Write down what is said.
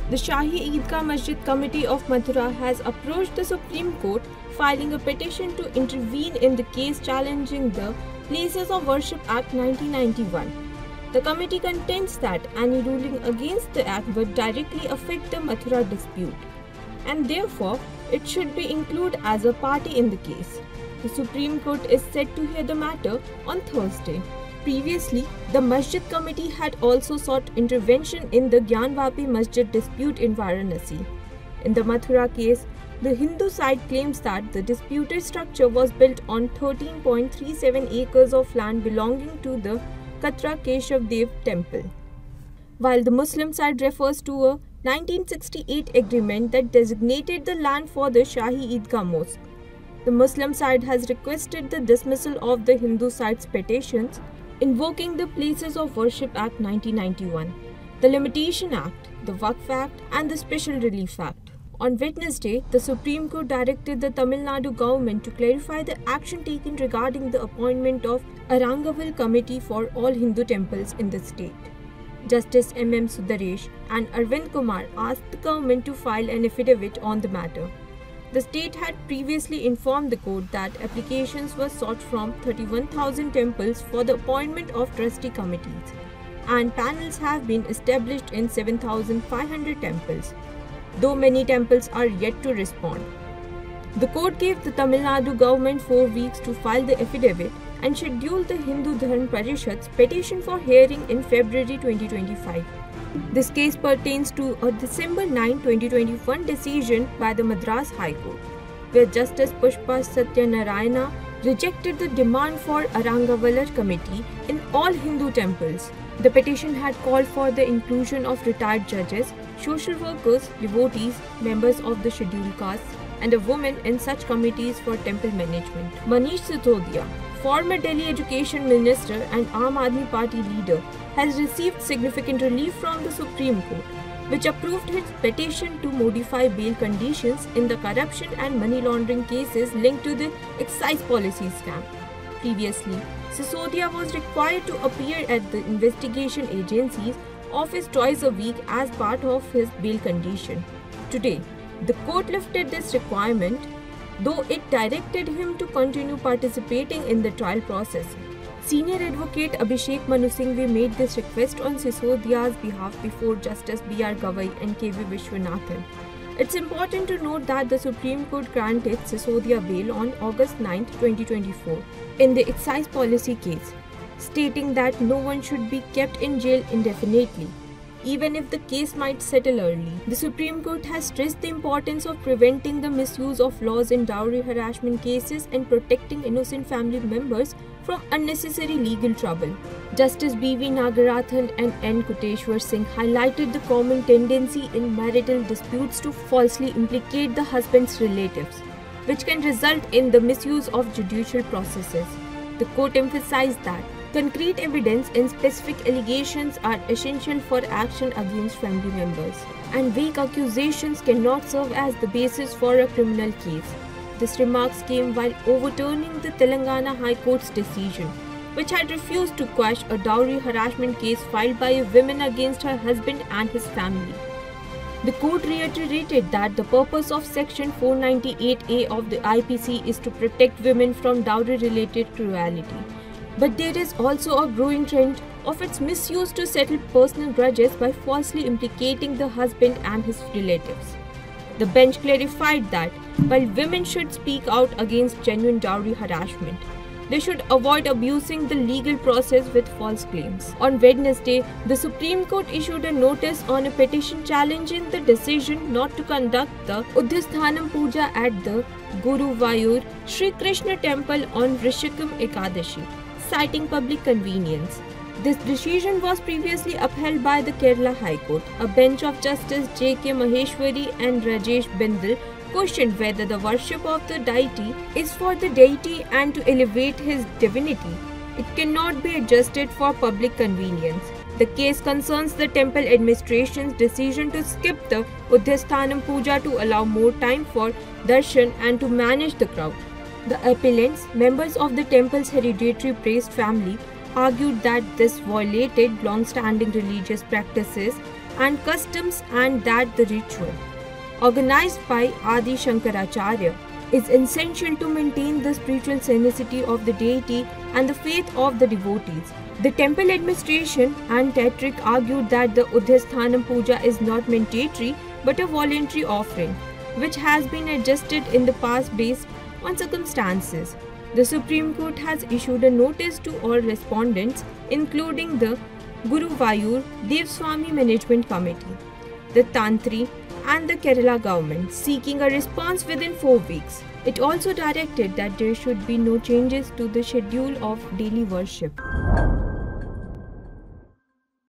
The Shahi Eidgah Masjid Committee of Mathura has approached the Supreme Court, filing a petition to intervene in the case challenging the Places of Worship Act 1991. The committee contends that any ruling against the act would directly affect the Mathura dispute, and therefore it should be included as a party in the case. The Supreme Court is set to hear the matter on Thursday. Previously, the Masjid Committee had also sought intervention in the Gyanvapi Masjid dispute in Varanasi. In the Mathura case, the Hindu side claims that the disputed structure was built on 13.37 acres of land belonging to the Katra Keshav Dev temple, while the Muslim side refers to a 1968 agreement that designated the land for the Shahi Eidgah Mosque. The Muslim side has requested the dismissal of the Hindu side's petitions invoking the Places of Worship Act 1991, the Limitation Act, the Waqf Act and the Special Relief Act. On Wednesday, the Supreme Court directed the Tamil Nadu government to clarify the action taken regarding the appointment of Arangaval Committee for all Hindu temples in the state. Justice M.M. Sudaresh and Arvind Kumar asked the government to file an affidavit on the matter. The state had previously informed the court that applications were sought from 31,000 temples for the appointment of trustee committees, and panels have been established in 7,500 temples, though many temples are yet to respond. The court gave the Tamil Nadu government 4 weeks to file the affidavit and scheduled the Hindu Dharm Parishad's petition for hearing in February 2025. This case pertains to a December 9, 2021 decision by the Madras High Court, where Justice Pushpa Satyanarayana rejected the demand for Arangavalar Committee in all Hindu temples. The petition had called for the inclusion of retired judges, social workers, devotees, members of the scheduled castes, and a woman in such committees for temple management. Manish Sisodia, former Delhi Education Minister and Aam Aadmi Party leader, has received significant relief from the Supreme Court, which approved his petition to modify bail conditions in the corruption and money laundering cases linked to the excise policy scam. Previously, Sisodia was required to appear at the investigation agency's office twice a week as part of his bail condition. Today, the court lifted this requirement, though it directed him to continue participating in the trial process. Senior advocate Abhishek Manu Singhvi made this request on Sisodia's behalf before Justice B.R. Gavai and K.V. Vishwanathan. It's important to note that the Supreme Court granted Sisodia bail on August 9, 2024, in the excise policy case, stating that no one should be kept in jail indefinitely, even if the case might settle early. The Supreme Court has stressed the importance of preventing the misuse of laws in dowry harassment cases and protecting innocent family members from unnecessary legal trouble. Justice B.V. Nagarathan and N. Kuteshwar Singh highlighted the common tendency in marital disputes to falsely implicate the husband's relatives, which can result in the misuse of judicial processes. The court emphasized that concrete evidence and specific allegations are essential for action against family members, and vague accusations cannot serve as the basis for a criminal case. This remarks came while overturning the Telangana High Court's decision, which had refused to quash a dowry harassment case filed by a woman against her husband and his family. The court reiterated that the purpose of Section 498A of the IPC is to protect women from dowry-related cruelty. But there is also a growing trend of its misuse to settle personal grudges by falsely implicating the husband and his relatives. The bench clarified that while women should speak out against genuine dowry harassment, they should avoid abusing the legal process with false claims. On Wednesday, the Supreme Court issued a notice on a petition challenging the decision not to conduct the Uddhisthanam Puja at the Guruvayur Sri Krishna Temple on Vrishakam Ekadashi, citing public convenience. This decision was previously upheld by the Kerala High Court. A bench of Justice J.K. Maheshwari and Rajesh Bindal questioned whether the worship of the deity is for the deity and to elevate his divinity. It cannot be adjusted for public convenience. The case concerns the temple administration's decision to skip the Uddhisthanam Puja to allow more time for darshan and to manage the crowd. The appellants, members of the temple's hereditary priest family, argued that this violated long-standing religious practices and customs, and that the ritual, organized by Adi Shankaracharya, is essential to maintain the spiritual synchronicity of the deity and the faith of the devotees. The temple administration and Tetrick argued that the Udhisthanam Puja is not mandatory but a voluntary offering, which has been adjusted in the past based on circumstances. The Supreme Court has issued a notice to all respondents, including the Guruvayur Devswamy Management Committee, the Tantri, and the Kerala government, seeking a response within 4 weeks. It also directed that there should be no changes to the schedule of daily worship.